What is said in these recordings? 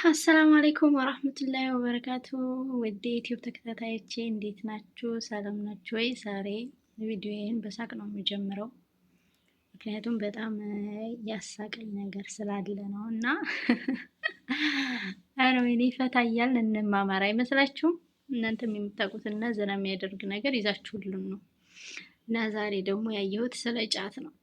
አሰላሙ አለይኩም ወራህመቱላሂ ወበረካቱ። ውድ ዩቲዩብ ተከታታዮቼ እንዴት ናችሁ? ሰላም ናችሁ ወይ? ዛሬ ቪዲዮዬን በሳቅ ነው የምጀምረው፣ ምክንያቱም በጣም ያሳቀኝ ነገር ስላለ ነው እና አረ ወይኔ ፈታ እያልን እንማማር አይመስላችሁም? እናንተም የምታውቁትና ዘና የሚያደርግ ነገር ይዛችሁልን ነው እና ዛሬ ደግሞ ያየሁት ስለ ጫት ነው።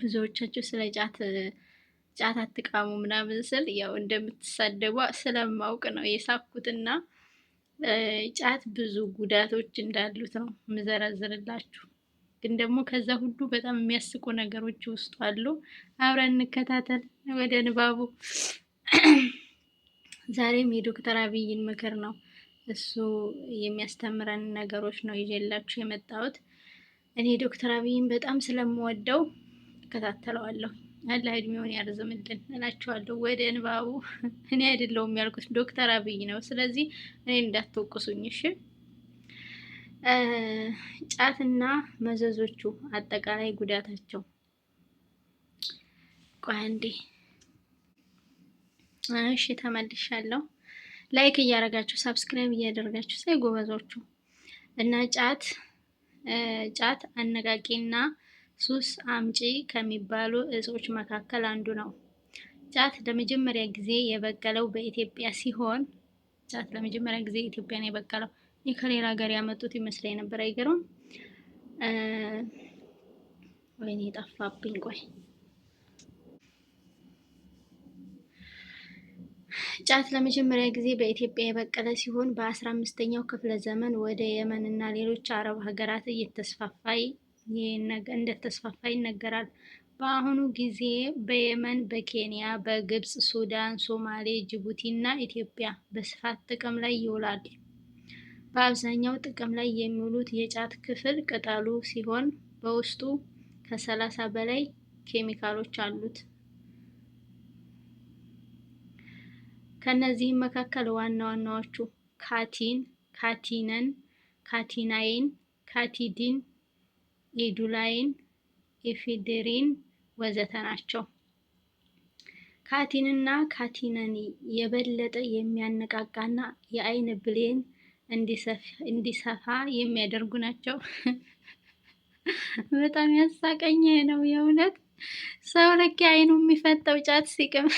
ብዙዎቻችሁ ስለ ጫት አትቃሙ ምናምን ስል ያው እንደምትሳደቡ ስለማውቅ ነው የሳኩትና ጫት ብዙ ጉዳቶች እንዳሉት ነው የምዘረዝርላችሁ። ግን ደግሞ ከዛ ሁሉ በጣም የሚያስቁ ነገሮች ውስጡ አሉ። አብረን እንከታተል ወደ ንባቡ። ዛሬም የዶክተር አብይን ምክር ነው እሱ የሚያስተምረን ነገሮች ነው ይዤላችሁ የመጣሁት። እኔ ዶክተር አብይን በጣም ስለምወደው እከታተለዋለሁ። አላህ እድሜውን ያርዝምልን እላችኋለሁ። ወደ ንባቡ። እኔ አይደለሁም ያልኩት ዶክተር አብይ ነው። ስለዚህ እኔ እንዳትወቅሱኝ እሺ። ጫትና መዘዞቹ አጠቃላይ ጉዳታቸው። ቆይ አንዴ። እሺ ተመልሻለሁ። ላይክ እያደረጋችሁ ሰብስክራይብ እያደረጋችሁ ሳይ ጎበዞቹ እና ጫት አነቃቂና ሱስ አምጪ ከሚባሉ እጾች መካከል አንዱ ነው። ጫት ለመጀመሪያ ጊዜ የበቀለው በኢትዮጵያ ሲሆን ጫት ለመጀመሪያ ጊዜ ኢትዮጵያ ነው የበቀለው። ይህ ከሌላ ሀገር ያመጡት ይመስለኝ ነበር። አይገርም? ወይኔ ጠፋብኝ። ቆይ ጫት ለመጀመሪያ ጊዜ በኢትዮጵያ የበቀለ ሲሆን በ15ኛው ክፍለ ዘመን ወደ የመን እና ሌሎች አረብ ሀገራት እንደተስፋፋ ይነገራል። በአሁኑ ጊዜ በየመን፣ በኬንያ፣ በግብፅ፣ ሱዳን፣ ሶማሌ፣ ጅቡቲ እና ኢትዮጵያ በስፋት ጥቅም ላይ ይውላል። በአብዛኛው ጥቅም ላይ የሚውሉት የጫት ክፍል ቅጠሉ ሲሆን በውስጡ ከ30 በላይ ኬሚካሎች አሉት። ከነዚህም መካከል ዋና ዋናዎቹ ካቲነን፣ ካቲናይን፣ ካቲዲን፣ ኢዱላይን፣ ኢፊድሪን ወዘተ ናቸው። ካቲንና ካቲነን የበለጠ የሚያነቃቃና የአይን ብሌን እንዲሰፋ የሚያደርጉ ናቸው። በጣም ያሳቀኝ ነው የእውነት። ሰው ልክ አይኑ የሚፈጠው ጫት ሲቅም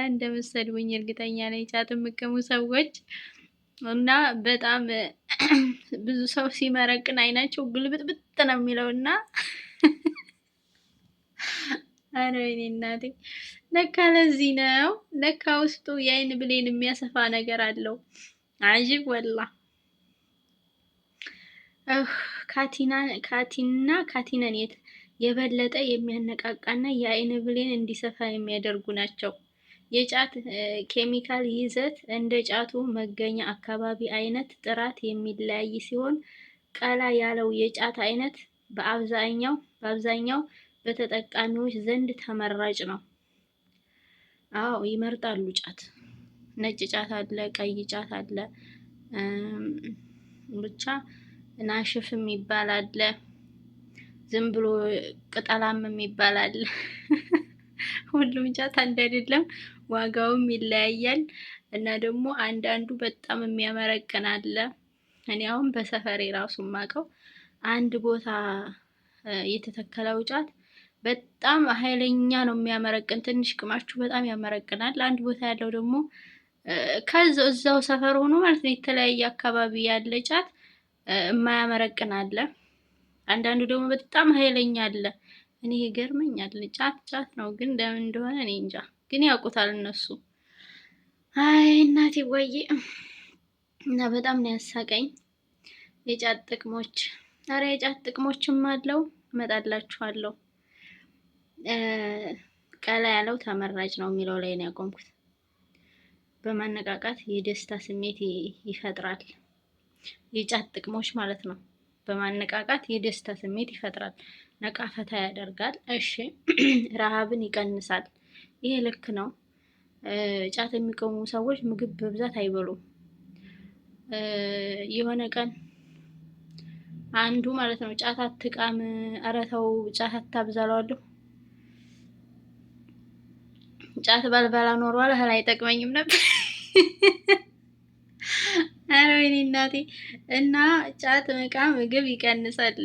እንደምትሰድቡኝ እርግጠኛ ነኝ ጫት የምትቅሙ ሰዎች እና በጣም ብዙ ሰው ሲመረቅን አይናቸው ግልብጥብጥ ነው የሚለው እና አረ ወይኔ እናቴ፣ ለካ ለዚህ ነው። ለካ ውስጡ የአይን ብሌን የሚያሰፋ ነገር አለው። አጅብ ወላ። ካቲንና ካቲነን የበለጠ የሚያነቃቃና የአይን ብሌን እንዲሰፋ የሚያደርጉ ናቸው። የጫት ኬሚካል ይዘት እንደ ጫቱ መገኛ አካባቢ አይነት ጥራት የሚለያይ ሲሆን ቀላ ያለው የጫት አይነት በአብዛኛው በተጠቃሚዎች ዘንድ ተመራጭ ነው። አዎ ይመርጣሉ ጫት። ነጭ ጫት አለ፣ ቀይ ጫት አለ፣ ብቻ ናሽፍ የሚባል አለ፣ ዝም ብሎ ቅጠላም የሚባል አለ። ሁሉም ጫት አንድ አይደለም፣ ዋጋውም ይለያያል እና ደግሞ አንዳንዱ በጣም የሚያመረቅን አለ። እኔ አሁን በሰፈሬ ራሱ ማቀው አንድ ቦታ የተተከለው ጫት በጣም ኃይለኛ ነው የሚያመረቅን። ትንሽ ቅማችሁ በጣም ያመረቅናል። አንድ ቦታ ያለው ደግሞ እዛው ሰፈር ሆኖ ማለት ነው የተለያየ አካባቢ ያለ ጫት የማያመረቅን አለ። አንዳንዱ ደግሞ በጣም ኃይለኛ አለ። እኔ ይገርመኛል። ጫት ነው ግን ለምን እንደሆነ እኔ እንጃ። ግን ያውቁታል እነሱ። አይ እናቴ ወዬ። እና በጣም ነው ያሳቀኝ የጫት ጥቅሞች። ኧረ የጫት ጥቅሞችም አለው፣ እመጣላችኋለሁ። ቀላ ያለው ተመራጭ ነው የሚለው ላይ ነው ያቆምኩት። በማነቃቃት የደስታ ስሜት ይፈጥራል። የጫት ጥቅሞች ማለት ነው። በማነቃቃት የደስታ ስሜት ይፈጥራል። ነቃፈታ ያደርጋል። እሺ ረሃብን ይቀንሳል። ይሄ ልክ ነው። ጫት የሚቆሙ ሰዎች ምግብ በብዛት አይበሉም። የሆነ ቀን አንዱ ማለት ነው ጫት አትቃም፣ ኧረ ተው ጫት አታብዛለዋለሁ። ጫት ባልበላ ኖሯል እህል አይጠቅመኝም ነበር። ኧረ ወይኔ እናቴ። እና ጫት መቃም ምግብ ይቀንሳል።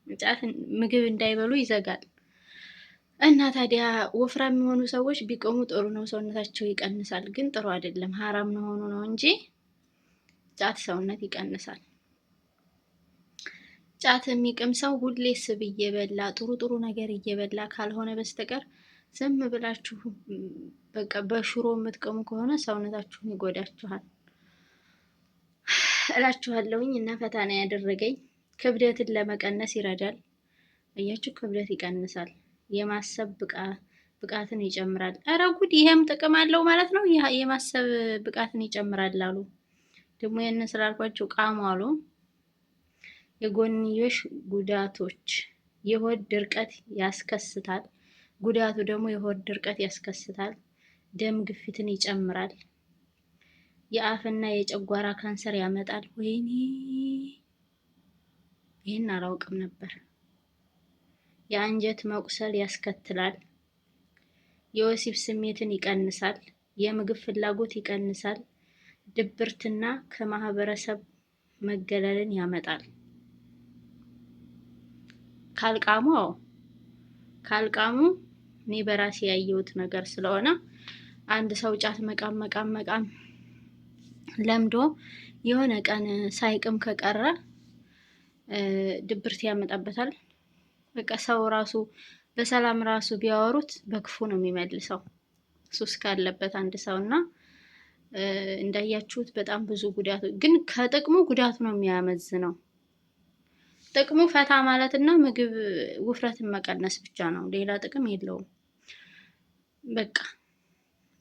ጫት ምግብ እንዳይበሉ ይዘጋል። እና ታዲያ ወፍራም የሚሆኑ ሰዎች ቢቆሙ ጥሩ ነው፣ ሰውነታቸው ይቀንሳል። ግን ጥሩ አይደለም፣ ሀራም መሆኑ ነው እንጂ ጫት ሰውነት ይቀንሳል። ጫት የሚቅም ሰው ሁሌ ስብ እየበላ ጥሩ ጥሩ ነገር እየበላ ካልሆነ በስተቀር ዝም ብላችሁ በቃ በሽሮ የምትቅሙ ከሆነ ሰውነታችሁን ይጎዳችኋል እላችኋለሁኝ። እና ፈታ ነው ያደረገኝ። ክብደትን ለመቀነስ ይረዳል። እያችሁ ክብደት ይቀንሳል። የማሰብ ብቃትን ይጨምራል። ኧረ ጉድ! ይሄም ጥቅም አለው ማለት ነው። የማሰብ ብቃትን ይጨምራል አሉ። ደግሞ ያን ስላልኳቸው ቃሙ አሉ። የጎንዮሽ ጉዳቶች የሆድ ድርቀት ያስከስታል። ጉዳቱ ደግሞ የሆድ ድርቀት ያስከስታል። ደም ግፊትን ይጨምራል። የአፍና የጨጓራ ካንሰር ያመጣል። ወይኔ ይህን አላውቅም ነበር። የአንጀት መቁሰል ያስከትላል። የወሲብ ስሜትን ይቀንሳል። የምግብ ፍላጎት ይቀንሳል። ድብርትና ከማህበረሰብ መገለልን ያመጣል። ካልቃሙ እኔ በራሴ ያየሁት ነገር ስለሆነ አንድ ሰው ጫት መቃም ለምዶ የሆነ ቀን ሳይቅም ከቀረ ድብርት ያመጣበታል። በቃ ሰው ራሱ በሰላም ራሱ ቢያወሩት በክፉ ነው የሚመልሰው ሱስ ካለበት አንድ ሰው እና እንዳያችሁት በጣም ብዙ ጉዳቱ፣ ግን ከጥቅሙ ጉዳቱ ነው የሚያመዝነው። ጥቅሙ ፈታ ማለት እና ምግብ ውፍረትን መቀነስ ብቻ ነው፣ ሌላ ጥቅም የለውም። በቃ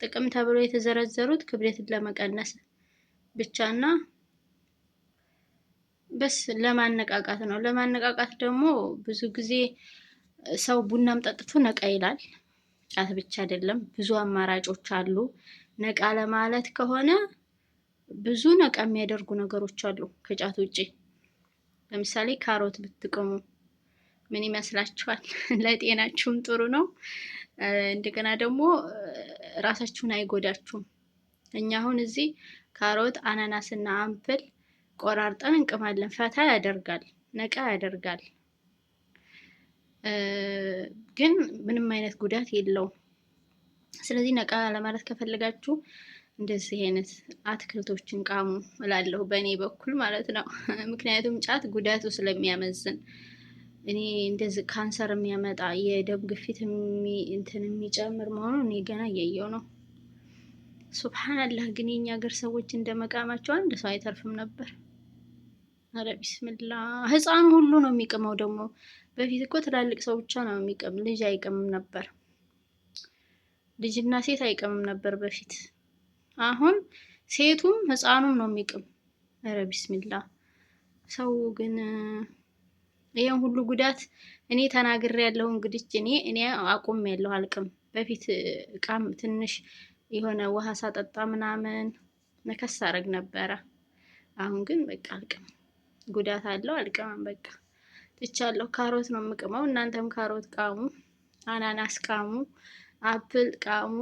ጥቅም ተብሎ የተዘረዘሩት ክብደትን ለመቀነስ ብቻና በስ ለማነቃቃት ነው። ለማነቃቃት ደግሞ ብዙ ጊዜ ሰው ቡናም ጠጥቶ ነቃ ይላል። ጫት ብቻ አይደለም፣ ብዙ አማራጮች አሉ። ነቃ ለማለት ከሆነ ብዙ ነቃ የሚያደርጉ ነገሮች አሉ ከጫት ውጪ። ለምሳሌ ካሮት ብትቅሙ ምን ይመስላችኋል? ለጤናችሁም ጥሩ ነው። እንደገና ደግሞ ራሳችሁን አይጎዳችሁም። እኛ አሁን እዚህ ካሮት፣ አናናስና አምፕል ቆራርጠን እንቅማለን። ፈታ ያደርጋል፣ ነቃ ያደርጋል፣ ግን ምንም አይነት ጉዳት የለውም። ስለዚህ ነቃ ለማለት ከፈለጋችሁ እንደዚህ አይነት አትክልቶችን ቃሙ እላለሁ፣ በእኔ በኩል ማለት ነው። ምክንያቱም ጫት ጉዳቱ ስለሚያመዝን እኔ እንደዚህ ካንሰር የሚያመጣ የደም ግፊት እንትን የሚጨምር መሆኑን እኔ ገና እያየው ነው። ሱብሃንአላህ። ግን የኛ ሀገር ሰዎች እንደመቃማቸው አንድ ሰው አይተርፍም ነበር። አረ ቢስሚላ። ህፃኑ ሁሉ ነው የሚቅመው። ደግሞ በፊት እኮ ትላልቅ ሰው ብቻ ነው የሚቅም፣ ልጅ አይቅምም ነበር። ልጅና ሴት አይቅምም ነበር በፊት። አሁን ሴቱም ህፃኑም ነው የሚቅም። አረ ቢስሚላ። ሰው ግን ይሄን ሁሉ ጉዳት እኔ ተናግሬ ያለው እንግዲህ እኔ አቁም ያለው አልቅም። በፊት እቃም ትንሽ የሆነ ውሃ ሳጠጣ ምናምን ነከስ አረግ ነበረ። አሁን ግን በቃ አልቅም። ጉዳት አለው አልቅምም። በቃ ትቻለሁ። ካሮት ነው የምቅመው። እናንተም ካሮት ቃሙ፣ አናናስ ቃሙ፣ አፕል ቃሙ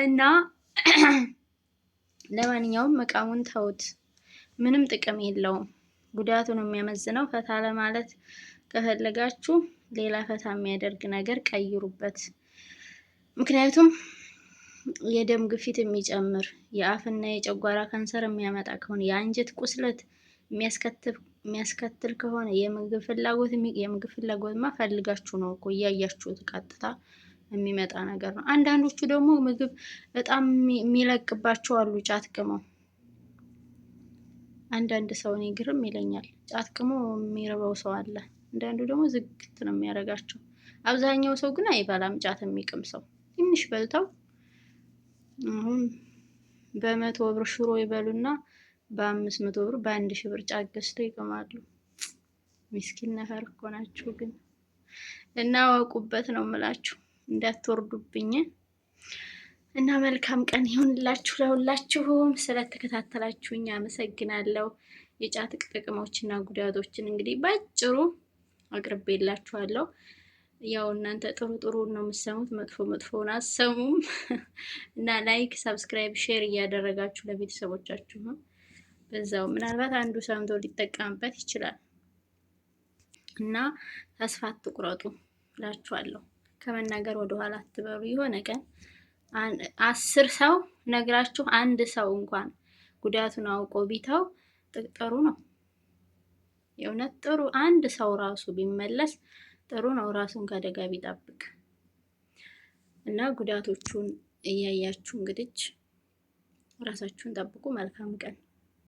እና ለማንኛውም መቃሙን ተውት። ምንም ጥቅም የለውም። ጉዳቱ ነው የሚያመዝነው። ፈታ ለማለት ከፈለጋችሁ ሌላ ፈታ የሚያደርግ ነገር ቀይሩበት። ምክንያቱም የደም ግፊት የሚጨምር የአፍና የጨጓራ ካንሰር የሚያመጣ ከሆነ የአንጀት ቁስለት የሚያስከትል ከሆነ የምግብ ፍላጎትማ ፈልጋችሁ ነው እኮ እያያችሁት ቀጥታ የሚመጣ ነገር ነው። አንዳንዶቹ ደግሞ ምግብ በጣም የሚለቅባቸው አሉ ጫት ቅመው። አንዳንድ ሰው እኔ ግርም ይለኛል፣ ጫት ቅሞ የሚርበው ሰው አለ። አንዳንዱ ደግሞ ዝግት ነው የሚያደርጋቸው። አብዛኛው ሰው ግን አይበላም ጫት የሚቅም ሰው። ትንሽ በልተው አሁን በ100 ብር ሽሮ ይበሉና በ500 ብር በ1000 ብር ጫት ገዝተው ይቅማሉ። ምስኪን ነፈር እኮ ናችሁ ግን። እና ወቁበት ነው የምላችሁ፣ እንዳትወርዱብኝ። እና መልካም ቀን ይሁንላችሁ ለሁላችሁም። ስለተከታተላችሁኝ አመሰግናለሁ። የጫት ጥቅሞችና ጉዳቶችን እንግዲህ ባጭሩ አቅርቤላችኋለሁ። ያው እናንተ ጥሩ ጥሩ ነው የምትሰሙት፣ መጥፎ መጥፎውን አሰሙም። እና ላይክ፣ ሰብስክራይብ፣ ሼር እያደረጋችሁ ለቤተሰቦቻችሁ ነው። በዛው ምናልባት አንዱ ሰምቶ ሊጠቀምበት ይችላል እና ተስፋ አትቁረጡ እላችኋለሁ። ከመናገር ወደኋላ አትበሉ። የሆነ ቀን 10 ሰው ነግራችሁ አንድ ሰው እንኳን ጉዳቱን አውቆ ቢተው ጥሩ ነው። የእውነት ጥሩ አንድ ሰው ራሱ ቢመለስ ጥሩ ነው። ራሱን ከአደጋ ቢጠብቅ እና ጉዳቶቹን እያያችሁ እንግዲህ ራሳችሁን ጠብቁ። መልካም ቀን